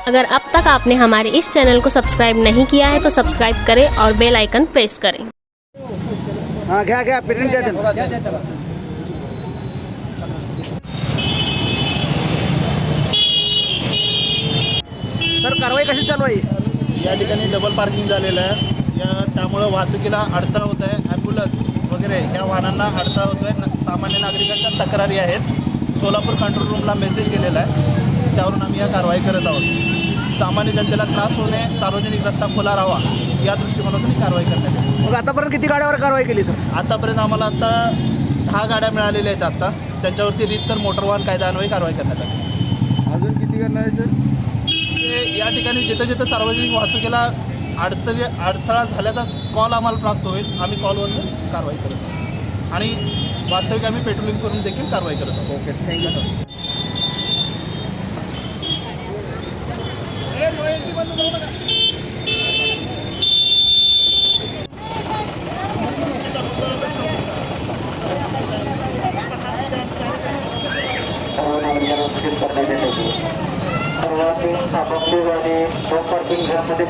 अगर अब तक आपने हमारे इस चैनल को सब्सक्राइब नहीं किया है तो सब्सक्राइब करें और बेल आइकन प्रेस करें। हाँ घ्या पेटेंट द्या त्याला. सर कारवाई कशी चालू आहे? या ठिकाणी डबल पार्किंग झालेलं आहे. त्यामुळं वाहतुकीला अडथळा होत आहे. ॲम्ब्युलन्स वगैरे ह्या वाहनांना अडथळा होतो आहे. सामान्य नागरिकांच्या तक्रारी आहेत. सोलापूर कंट्रोल रूमला मेसेज गेलेला आहे. त्यावरून आम्ही या कारवाई करत आहोत. सामान्य जनतेला त्रास होणे, सार्वजनिक रस्ता खुला राहावा या दृष्टिकोनातून ही कारवाई करण्यात आली. मग आतापर्यंत किती गाड्यावर कारवाई केली सर? आतापर्यंत आम्हाला 10 गाड्या मिळालेल्या आहेत. त्यांच्यावरती रीतसर मोटर वाहन कायद्यान्वये कारवाई करण्यात आली. अजून किती करणार आहे सर? या ठिकाणी जिथं जिथं सार्वजनिक वाहतुकीला अडथळा झाल्याचा कॉल आम्हाला प्राप्त होईल, आम्ही कॉलवरून कारवाई करत आहोत आणि वास्तविक आम्ही पेट्रोलिंग करून देखील कारवाई करत आहोत. Okay thank you sir. सर्वांनी आपापली गाडी पार्किंग घरामध्ये